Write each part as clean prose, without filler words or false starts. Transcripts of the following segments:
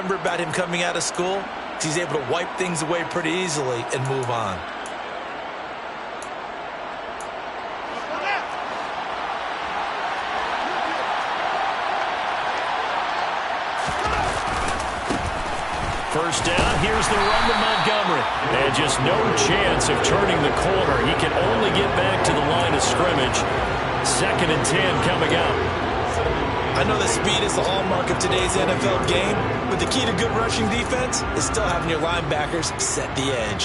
remember about him coming out of school? He's able to wipe things away pretty easily and move on. First down, here's the run to Montgomery. And just no chance of turning the corner. He can only get back to the line of scrimmage. 2nd and 10 coming up. I know that speed is the hallmark of today's NFL game, but the key to good rushing defense is still having your linebackers set the edge.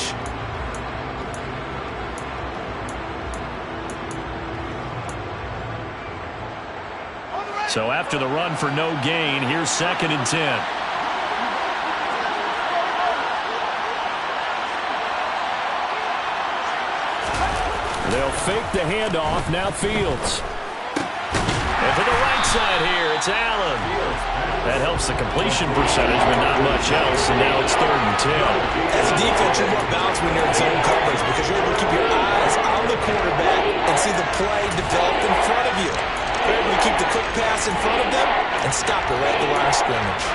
So after the run for no gain, here's 2nd and 10. They'll fake the handoff. Now Fields. And to the right side here, it's Allen. That helps the completion percentage, but not much else. And now it's 3rd and 10. As a defense, you're more balanced when you're in zone coverage because you're able to keep your eyes on the quarterback and see the play develop in front of you. You're able to keep the quick pass in front of them and stop it right at the line of scrimmage.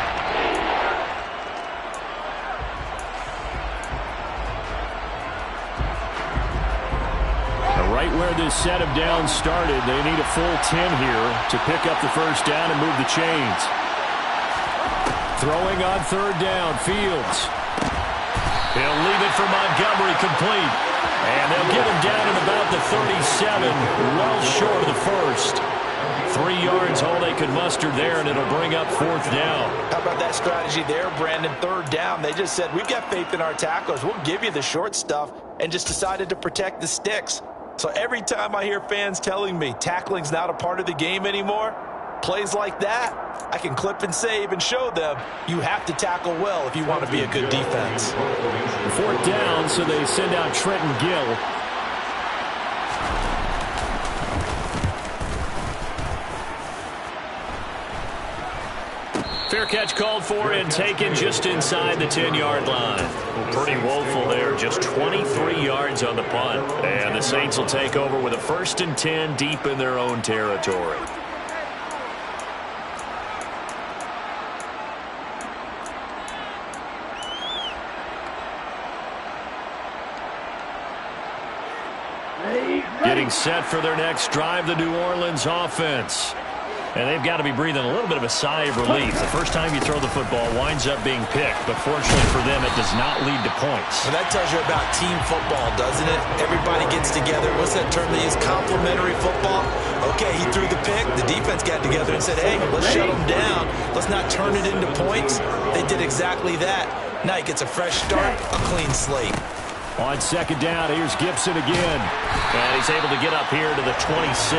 Right where this set of downs started, they need a full 10 here to pick up the first down and move the chains. Throwing on 3rd down, Fields. He'll leave it for Montgomery complete. And they'll get him down at about the 37, well short of the first. 3 yards all they could muster there, and it'll bring up 4th down. How about that strategy there, Brandon? 3rd down. They just said, we've got faith in our tacklers. We'll give you the short stuff, and just decided to protect the sticks. So every time I hear fans telling me tackling's not a part of the game anymore, plays like that, I can clip and save and show them you have to tackle well if you want to be a good defense. 4th down, so they send out Trenton Gill. Fair catch called for and taken just inside the 10-yard line. Pretty woeful there, just 23 yards on the punt. And the Saints will take over with a 1st and 10 deep in their own territory. Getting set for their next drive, the New Orleans offense. And they've got to be breathing a little bit of a sigh of relief. The first time you throw the football winds up being picked, but fortunately for them, it does not lead to points. Well, that tells you about team football, doesn't it? Everybody gets together. What's that term they use? Complementary football. Okay, he threw the pick. The defense got together and said, hey, let's shut them down. Let's not turn it into points. They did exactly that. Now he gets a fresh start, a clean slate. On 2nd down, here's Gibson again. And he's able to get up here to the 26.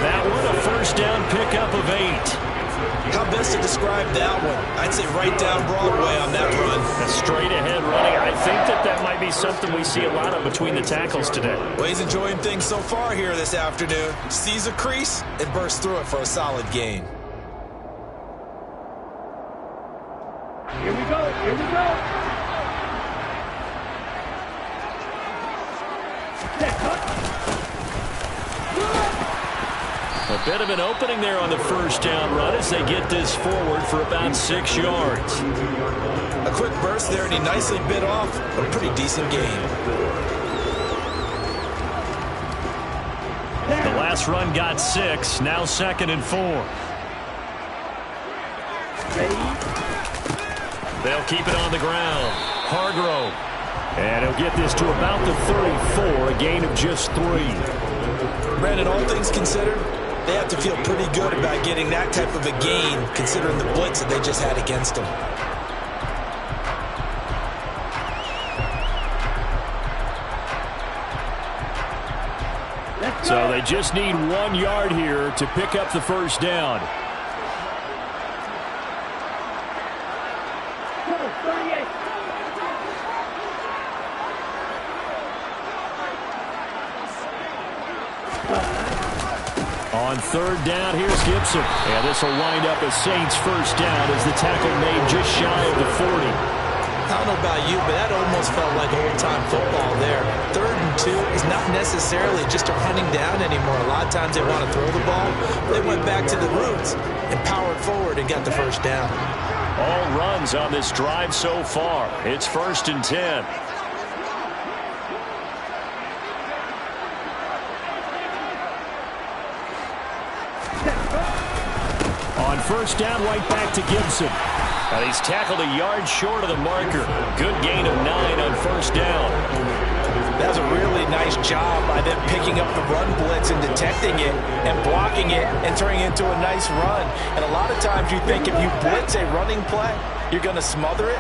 That one, a 1st down pickup of 8. How best to describe that one? I'd say right down Broadway on that run. A straight-ahead running. I think that might be something we see a lot of between the tackles today. Well, he's enjoying things so far here this afternoon. Sees a crease and bursts through it for a solid gain. Here we go. Here we go. A bit of an opening there on the 1st down run as they get this forward for about 6 yards. A quick burst there, and he nicely bit off a pretty decent gain. The last run got 6, now 2nd and 4. They'll keep it on the ground. Hargrove. And he'll get this to about the 34, a gain of just 3. Brandon, all things considered, they have to feel pretty good about getting that type of a gain, considering the blitz that they just had against them. So they just need 1 yard here to pick up the 1st down. On 3rd down, here's Gibson. And this will wind up a Saints 1st down as the tackle made just shy of the 40. I don't know about you, but that almost felt like old-time football there. 3rd and 2 is not necessarily just a running down anymore. A lot of times they want to throw the ball. They went back to the roots and powered forward and got the 1st down. All runs on this drive so far. It's 1st and 10. On 1st down, right back to Gibson. He's tackled a yard short of the marker. Good gain of 9 on 1st down. That's a really nice job by them picking up the run blitz and detecting it and blocking it and turning it into a nice run. And a lot of times you think if you blitz a running play, you're going to smother it.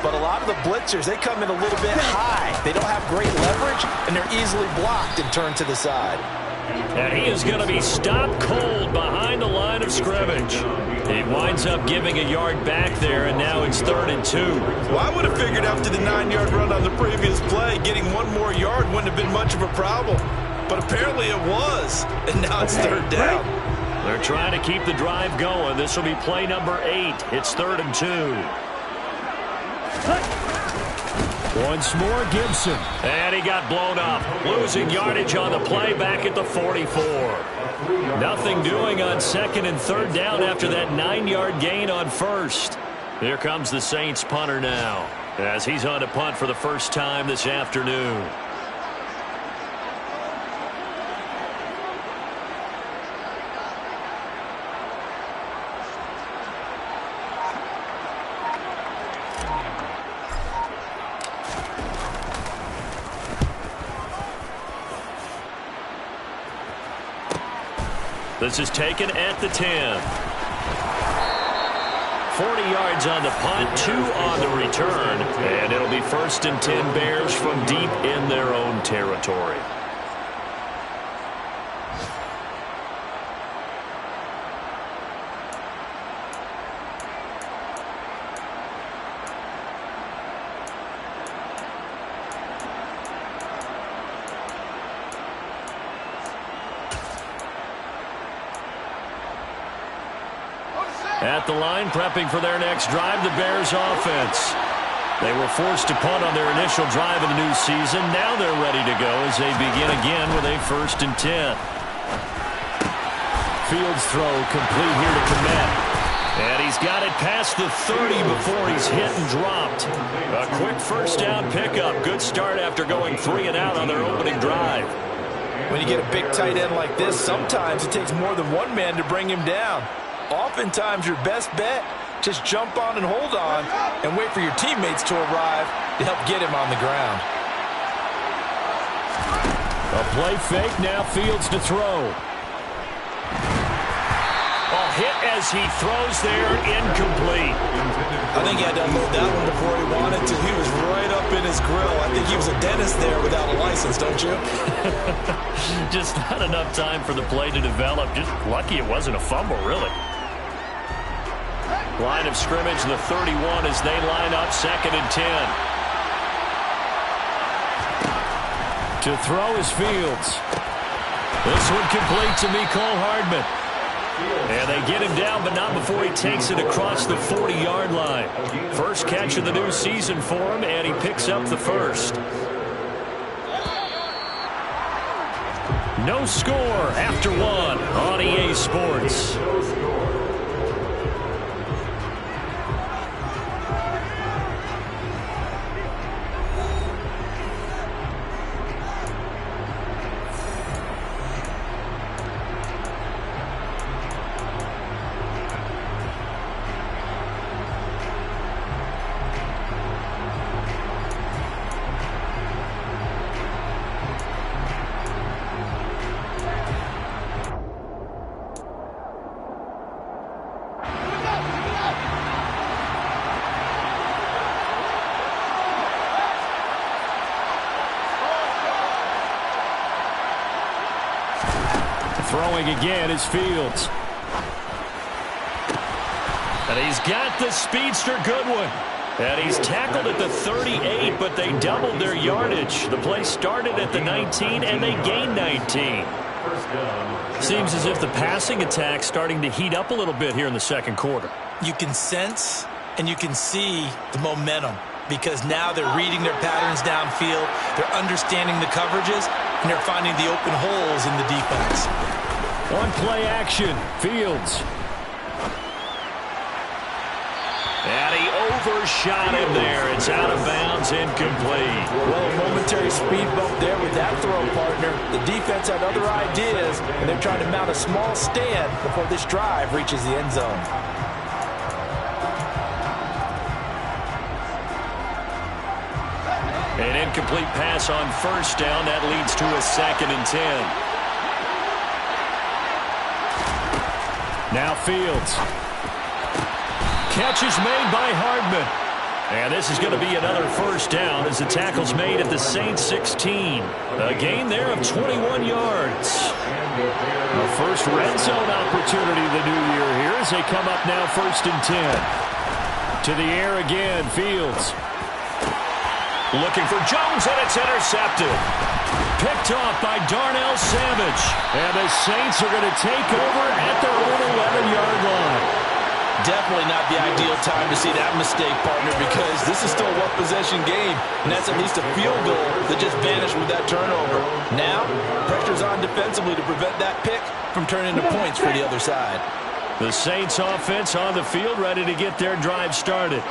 But a lot of the blitzers, they come in a little bit high. They don't have great leverage, and they're easily blocked and turned to the side. And he is going to be stopped cold behind the line of scrimmage. He winds up giving a yard back there, and now it's 3rd and 2. Well, I would have figured after the 9-yard run on the previous play, getting 1 more yard wouldn't have been much of a problem. But apparently it was, and now it's 3rd down. They're trying to keep the drive going. This will be play number 8. It's 3rd and 2. Once more, Gibson. And he got blown up. Losing yardage on the play back at the 44. Nothing doing on 2nd and 3rd down after that 9-yard gain on 1st. Here comes the Saints punter now, as he's on to punt for the first time this afternoon. This is taken at the 10. 40 yards on the punt, 2 on the return, and it'll be 1st and 10 Bears from deep in their own territory. At the line, prepping for their next drive, the Bears offense. They were forced to punt on their initial drive of the new season. Now they're ready to go as they begin again with a 1st and 10. Fields throw complete here to Kmet. And he's got it past the 30 before he's hit and dropped. A quick 1st down pickup. Good start after going 3 and out on their opening drive. When you get a big tight end like this, sometimes it takes more than one man to bring him down. Oftentimes, your best bet, just jump on and hold on and wait for your teammates to arrive to help get him on the ground. A play fake, now Fields to throw. A hit as he throws there, incomplete. I think he had to unload that one before he wanted to. He was right up in his grill. I think he was a dentist there without a license, don't you? Just not enough time for the play to develop. Just lucky it wasn't a fumble, really. Line of scrimmage, the 31 as they line up 2nd and 10. To throw is Fields. This one complete to Mecole Hardman. And they get him down, but not before he takes it across the 40-yard line. First catch of the new season for him, and he picks up the 1st. No score after 1 on EA Sports. Throwing again is Fields. And he's got the speedster Goodwin. And he's tackled at the 38, but they doubled their yardage. The play started at the 19, and they gained 19. Seems as if the passing attack's starting to heat up a little bit here in the second quarter. You can sense and you can see the momentum because now they're reading their patterns downfield, they're understanding the coverages, and they're finding the open holes in the defense. On play action, Fields. And he overshot him there. It's out of bounds, incomplete. Well, a momentary speed bump there with that throw, partner. The defense had other ideas, and they're trying to mount a small stand before this drive reaches the end zone. An incomplete pass on first down. That leads to a 2nd and 10. Now Fields. Catch is made by Hardman. And this is going to be another first down as the tackle's made at the Saints 16. A gain there of 21 yards. The first red zone opportunity of the new year here as they come up now 1st and 10. To the air again, Fields. Looking for Jones, and it's intercepted. Picked off by Darnell Savage. And the Saints are going to take over at their own 11-yard line. Definitely not the ideal time to see that mistake, partner, because this is still a one-possession game, and that's at least a field goal that just vanished with that turnover. Now, pressure's on defensively to prevent that pick from turning into points for the other side. The Saints offense on the field, ready to get their drive started.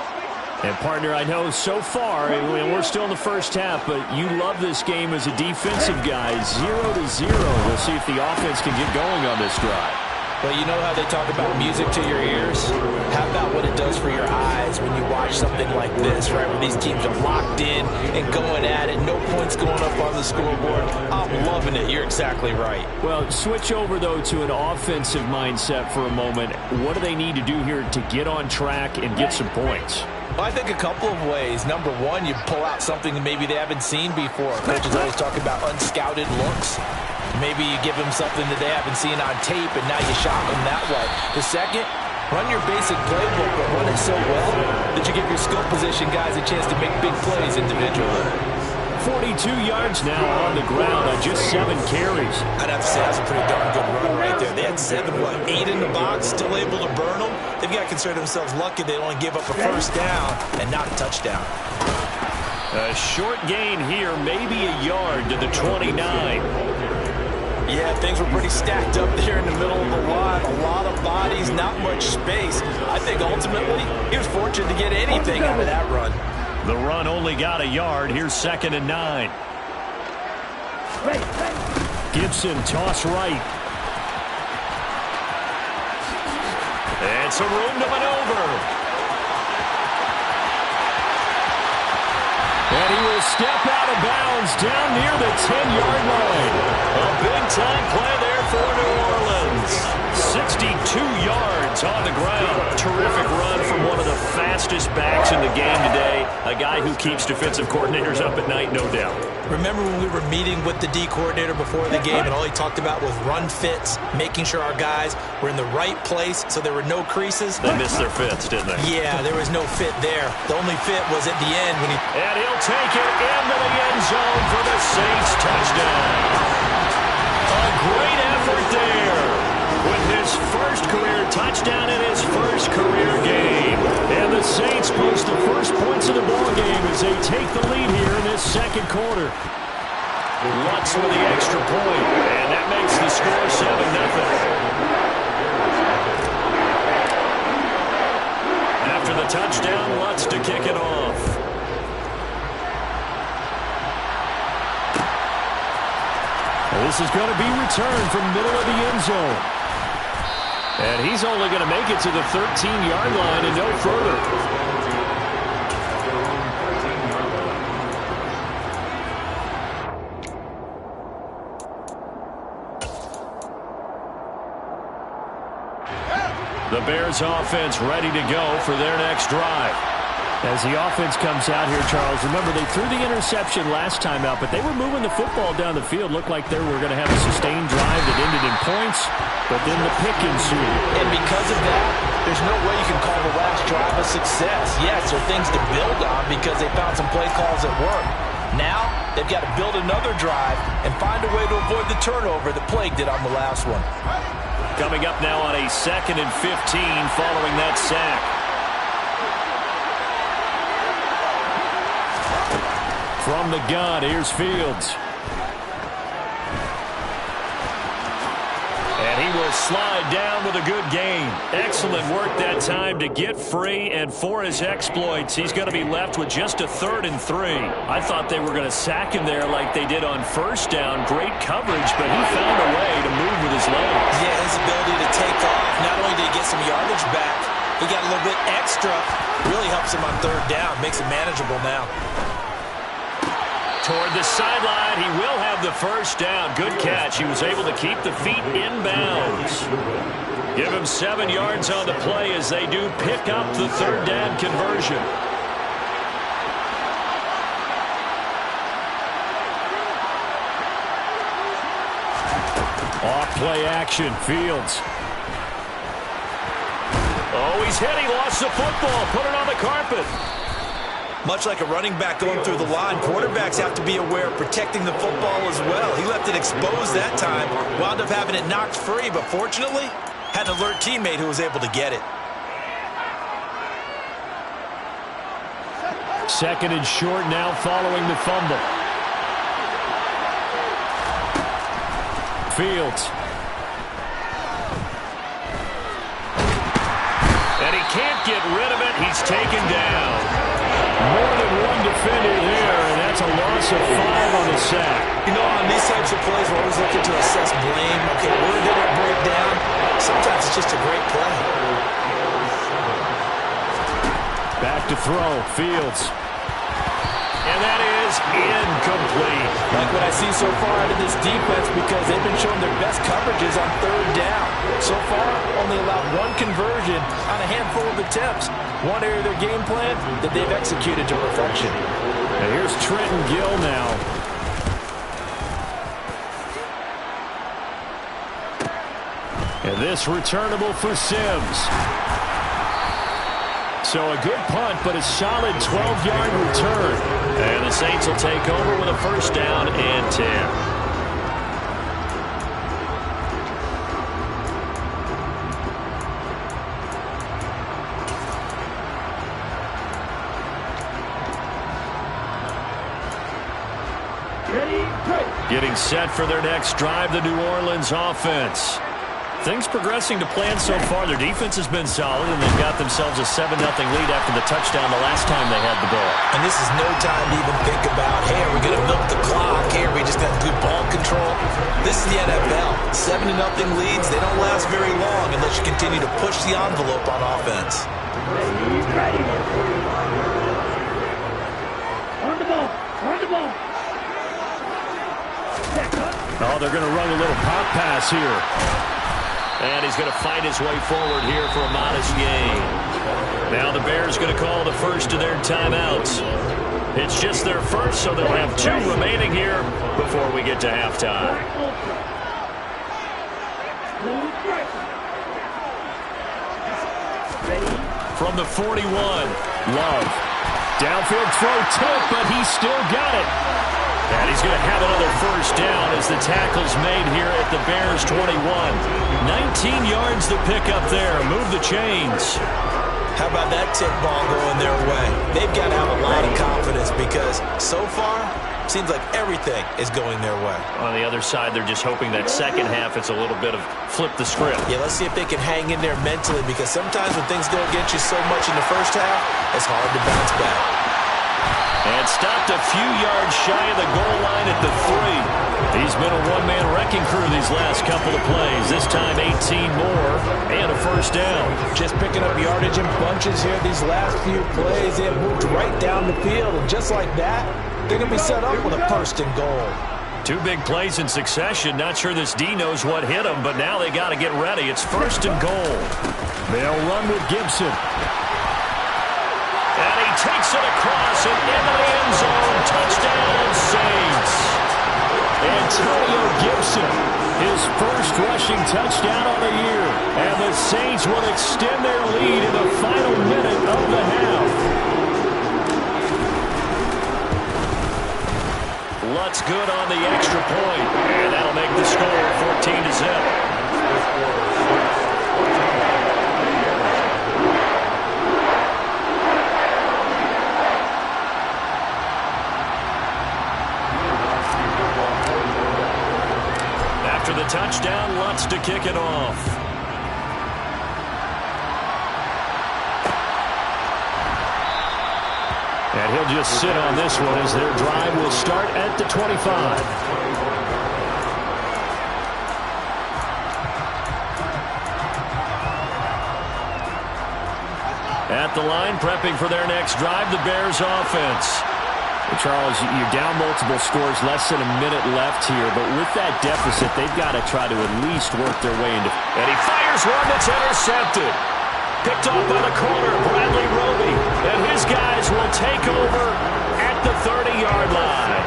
And, partner, I know so far, and we're still in the first half, but you love this game as a defensive guy. 0-0. We'll see if the offense can get going on this drive. Well, you know how they talk about music to your ears? How about what it does for your eyes when you watch something like this, right, where these teams are locked in and going at it, no points going up on the scoreboard? I'm loving it. You're exactly right. Well, switch over, though, to an offensive mindset for a moment. What do they need to do here to get on track and get some points? Well, I think a couple of ways. Number one, you pull out something that maybe they haven't seen before. Coaches always talk about unscouted looks. Maybe you give them something that they haven't seen on tape, and now you shock them that way. The second, run your basic playbook, but run it so well that you give your skill position guys a chance to make big plays individually. 42 yards now on the ground on just 7 carries. I'd have to say that's a pretty darn good run right there. They had 7, 8 in the box, still able to burn them. They've got to consider themselves lucky they only give up a first down and not a touchdown. A short gain here, maybe a yard to the 29. Yeah, things were pretty stacked up there in the middle of the line. A lot of bodies, not much space. I think ultimately he was fortunate to get anything out of that run. The run only got a yard. Here's 2nd and 9. Gibson toss right. And some room to maneuver. And he will step out of bounds down near the 10-yard line. A big-time play there for New Orleans. 62 yards on the ground. Terrific run from one of the fastest backs in the game today. A guy who keeps defensive coordinators up at night, no doubt. Remember when we were meeting with the D coordinator before the game and all he talked about was run fits, making sure our guys were in the right place so there were no creases? They missed their fits, didn't they? Yeah, there was no fit there. The only fit was at the end when he... And he'll take it into the end zone for the Saints touchdown. A great effort there with his first career touchdown in his first career game. And the Saints post the first points of the ballgame as they take the lead here in this second quarter. Lutz with the extra point, and that makes the score 7-0. After the touchdown, Lutz to kick it off. This is going to be returned from middle of the end zone. And he's only going to make it to the 13-yard line and no further. The Bears offense ready to go for their next drive. As the offense comes out here, Charles, remember they threw the interception last time out, but they were moving the football down the field. Looked like they were going to have a sustained drive that ended in points, but then the pick ensued. And because of that, there's no way you can call the last drive a success. Yes, there are things to build on because they found some play calls that work. Now, they've got to build another drive and find a way to avoid the turnover that plagued it on the last one. Coming up now on a 2nd and 15 following that sack. From the gun, here's Fields. And he will slide down with a good gain. Excellent work that time to get free, and for his exploits, he's going to be left with just a 3rd and 3. I thought they were going to sack him there like they did on first down. Great coverage, but he found a way to move with his legs. Yeah, his ability to take off. Not only did he get some yardage back, he got a little bit extra. Really helps him on 3rd down. Makes it manageable now. Toward the sideline, he will have the first down. Good catch. He was able to keep the feet in bounds. Give him 7 yards on the play as they do pick up the 3rd down conversion. Off play action, Fields. Oh, he's hit. He lost the football. Put it on the carpet. Much like a running back going through the line, quarterbacks have to be aware of protecting the football as well. He left it exposed that time, wound up having it knocked free, but fortunately, had an alert teammate who was able to get it. 2nd and short now following the fumble. Fields. And he can't get rid of it. He's taken down. More than one defender there, and that's a loss of 5 on the sack. You know, on these types of plays, we're always looking to assess blame. Okay, where did it break down? Sometimes it's just a great play. Back to throw, Fields. And that is incomplete. Like what I see so far out of this defense, because they've been showing their best coverages on 3rd down. So far, only allowed 1 conversion on a handful of attempts. One area of their game plan that they've executed to perfection. And here's Trenton Gill now. And this returnable for Sims. So a good punt, but a solid 12-yard return. And the Saints will take over with a first down and 10. Getting set for their next drive, the New Orleans offense. Things progressing to plan so far. Their defense has been solid, and they've got themselves a 7-0 lead after the touchdown the last time they had the ball. And this is no time to even think about, hey, are we going to milk the clock? Hey, are we just got good ball control? This is the NFL. 7-0 leads, they don't last very long unless you continue to push the envelope on offense. On the ball. On the ball. Oh, they're going to run a little pop pass here. And he's going to fight his way forward here for a modest gain. Now the Bears going to call the first of their timeouts. It's just their first, so they'll have 2 remaining here before we get to halftime. From the 41, Love. Downfield throw took, but he still got it. And he's going to have another first down as the tackle's made here at the Bears 21. 19 yards to pick up there. Move the chains. How about that tip ball going their way? They've got to have a lot of confidence because so far, seems like everything is going their way. On the other side, they're just hoping that second half it's a little bit of flip the script. Yeah, let's see if they can hang in there mentally because sometimes when things go against you so much in the first half, it's hard to bounce back. And stopped a few yards shy of the goal line at the 3. He's been a one-man wrecking crew these last couple of plays. This time 18 more and a first down. Just picking up yardage in bunches here these last few plays. They have moved right down the field. And just like that, they're going to be set up with a first and goal. 2 big plays in succession. Not sure this D knows what hit him, but now they got to get ready. It's first and goal. They'll run with Gibson. And he takes it across and into the end zone. Touchdown, Saints. Antonio Gibson, his first rushing touchdown on the year. And the Saints will extend their lead in the final minute of the half. Lutz good on the extra point. And that'll make the score 14-0. touchdown, Lutz to kick it off. And he'll just sit on this one as their drive will start at the 25. At the line, prepping for their next drive, the Bears offense. Well, Charles, you're down multiple scores, less than a minute left here, but with that deficit, they've got to try to at least work their way into... And he fires one that's intercepted. Picked off by the corner, Bradley Roby. And his guys will take over at the 30-yard line.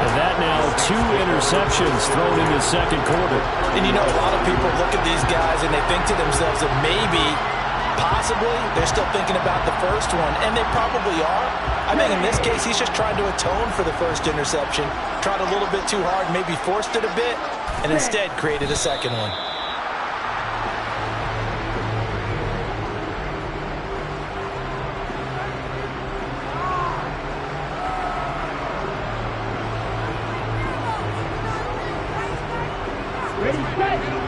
And that now 2 interceptions thrown in the second quarter. And you know, a lot of people look at these guys and they think to themselves that maybe... possibly, they're still thinking about the first one, and they probably are. I think in this case, he's just trying to atone for the first interception. Tried a little bit too hard, maybe forced it a bit, and instead created a second one. Ready, set.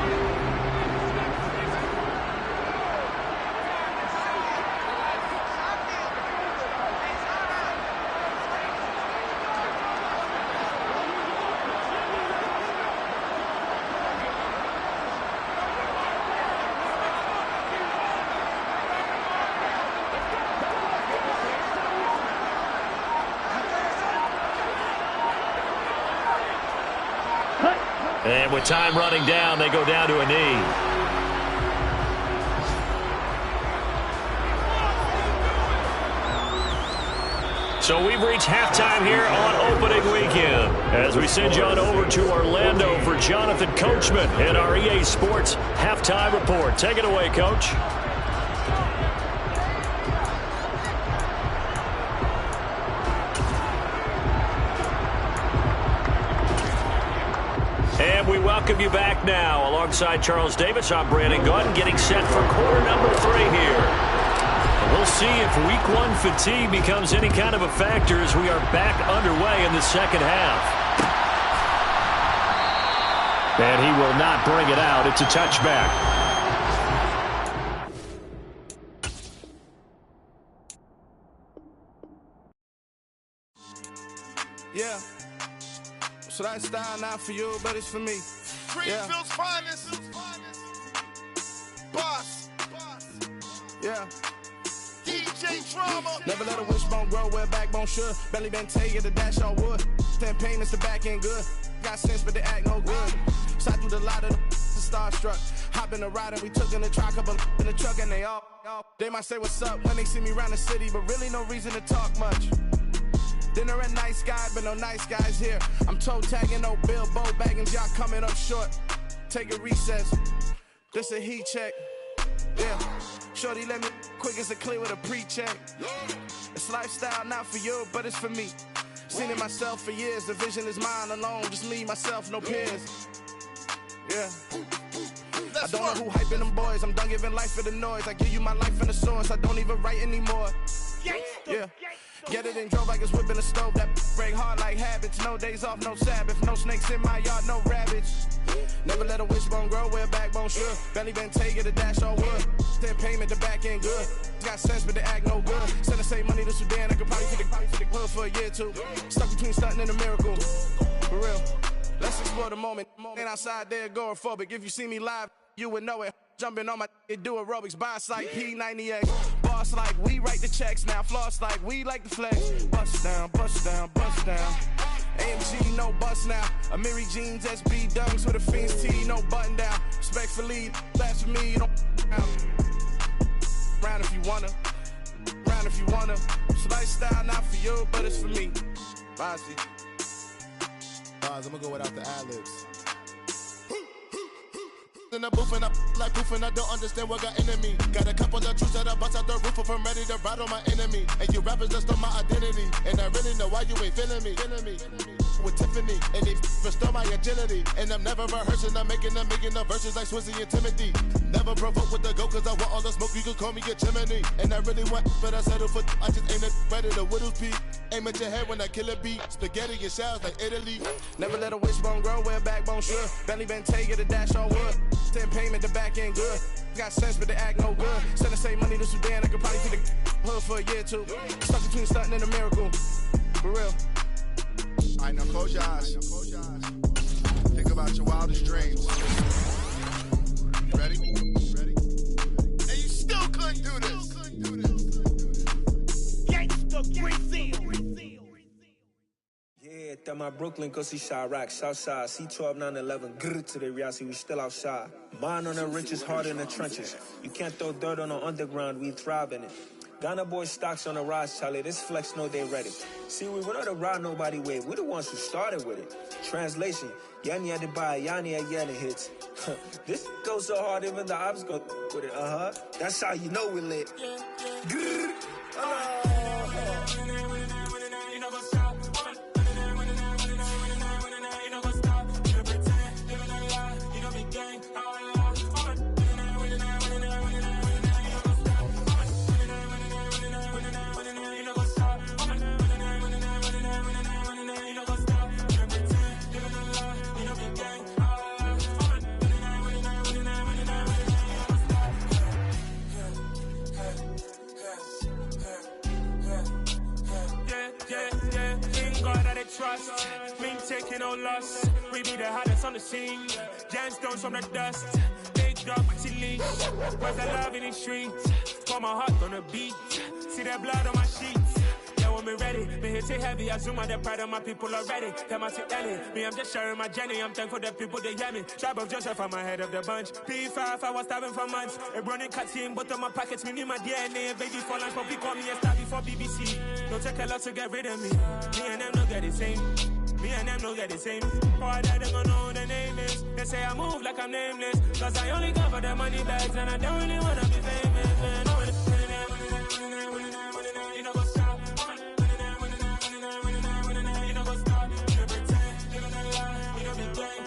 And with time running down, they go down to a knee. So we've reached halftime here on opening weekend. As we send you on over to Orlando for Jonathan Coachman in our EA Sports Halftime Report. Take it away, Coach. And we welcome you back now. Alongside Charles Davis, I'm Brandon Gunn, getting set for quarter number 3 here. And we'll see if week 1 fatigue becomes any kind of a factor as we are back underway in the second half. And he will not bring it out. It's a touchback. Yeah. So that style not for you, but it's for me. Greenfield's finest. Boss. Yeah. DJ Drama. Never let a wishbone grow where a backbone should. Belly been tell you the dash all wood. 10 payments the back end good. Got sense, but they act no good. Shot through the lot of the starstruck. Hop in the ride and we took in the truck, couple in the truck, and they all. They might say what's up when they see me around the city, but really no reason to talk much. Dinner at nice guy, but no nice guys here. I'm toe tagging, no Bilbo Baggins, y'all coming up short. Take a recess. This a heat check. Yeah. Shorty let me quick as a clear with a pre-check. It's lifestyle not for you, but it's for me. Seen it myself for years. The vision is mine alone. Just me, myself, no peers. Yeah. I don't know who hyping them boys. I'm done giving life for the noise. I give you my life in the source. I don't even write anymore. Yeah. Get it and drove like it's whipping the stove. That break hard like habits. No days off, no Sabbath. No snakes in my yard, no rabbits. Never let a wishbone grow where a backbone should. Belly been take it, the dash all wood. 10 payment, the back end good. Got sense, but they act no good. Send the same money to Sudan. I could probably take the hood for a year or two. Stuck between stunting and a miracle. For real. Let's explore the moment. Ain't outside there agoraphobic. If you see me live, you would know it. Jumping on my do aerobics, boss like P90X. Boss like we write the checks now. Floss like we like the flex. Bust down, bust down, bust down. AMG, no bust now. Amiri jeans, SB dunks with a Fiends T, no button down. Respectfully, that's for me, don't round if you wanna. Round if you wanna. It's lifestyle not for you, but it's for me. Bossy. Bars, I'm gonna go without the ad-libs. In the booth and I like proof and I don't understand what got into me. Got a couple of truths that I bust out the roof if I'm ready to ride on my enemy. And you rappers just on my identity. And I really know why you ain't feeling me. with Tiffany. And they restore my agility. And I'm never rehearsing, I'm making a million of verses like Swizzy and Timothy. Never provoke with the go, cause I want all the smoke, you can call me a chimney. And I really want, but I settle for, I just aim at better the widow's peak. Aim at your head when I kill a beat. Spaghetti and shells like Italy. Never let a wishbone grow where a backbone should. Bentley Bentayga, the dash all wood. 10 payment, the back end good. Got sense, but they act no good. Send the same money to Sudan, I could probably see the hood for a year or two. Stuck between stunting and a miracle. For real. I know, close your eyes. Think about your wildest dreams. Ready? Ready? And you still couldn't do this. Gangsta Brazil. Yeah, that my Brooklyn, go see Chirac, Southside, C12, 911, grrr to the reality, we still outside. Mine on the richest, heart in the trenches. You can't throw dirt on the underground, we thrive in it. Ghana boys stocks on the rise, Charlie, this flex know they ready. See, we were not the ride nobody with, we the ones who started with it. Translation, Yani had to buy, Yani had Yanni hits. This goes so hard, even the ops go with it, That's how you know we lit. Grrr. Trust, we ain't taking no loss. We be the hottest on the scene. Gemstones from the dust. Big dog, but she leash. Where's the love in the streets? Pour my heart on the beat. See that blood on my sheets. Yeah, when me ready, me hit it heavy. I zoom out the pride of my people already. Tell my shit Ellie. Me, I'm just sharing my journey. I'm thankful that people they hear me. Tribe of Joseph, I'm ahead of the bunch. P5, I was starving for months. A running cuts in, but on my pockets, me need my DNA. Baby for lunch, but we call me a star before BBC. Don't take a lot to get rid of me. Me and them don't get the same. Me and them don't get the same. Boy, that they gon' know who the name is. They say I move like I'm nameless. Cause I only go for the money bags. And I don't really wanna be famous, man. You know what's up? You know what's up? You pretend, living a lie. You know be gang.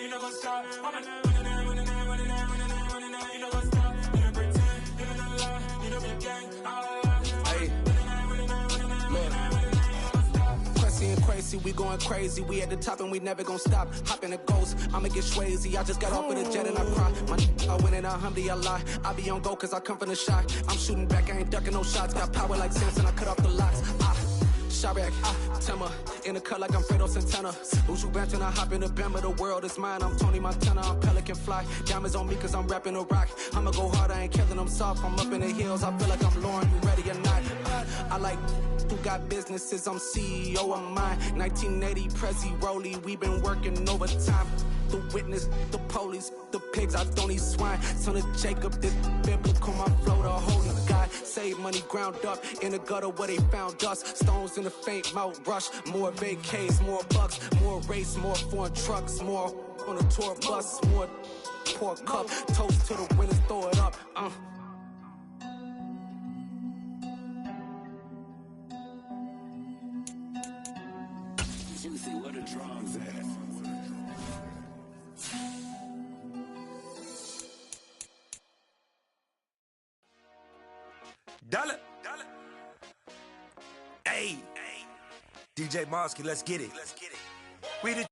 You know what's up? Crazy, we going crazy. We at the top and we never gon' stop. Hop in the ghost, I'ma get swayzy. I just got off with a jet and I cry. I win and I alhamdulillah. I be on go cause I come from the shot. I'm shooting back, I ain't ducking no shots. Got power like Samson, I cut off the locks. Chirac, Tema, in the cut like I'm Fredo Santana. Uju Banton, I hop in the Bama, the world is mine. I'm Tony Montana, I'm Pelican Fly. Diamonds on me cause I'm rapping a rock. I'ma go hard, I ain't killing them soft. I'm up in the hills, I feel like I'm Lauren, you ready or not? I like who got businesses, I'm CEO of mine. 1980, Prezi Rolly, we been working overtime. The witness, the police, the pigs, I don't eat swine. Son of Jacob, this biblical, my flow, the holy God. Save money ground up in the gutter where they found us. Stones in the faint mouth rush. More vacays, more bucks, more race, more foreign trucks, more on a tour bus, more pour cup. Toast to the winners, throw it up. Where the drums at? Dollar. Hey. DJ Mosky, let's get it. We the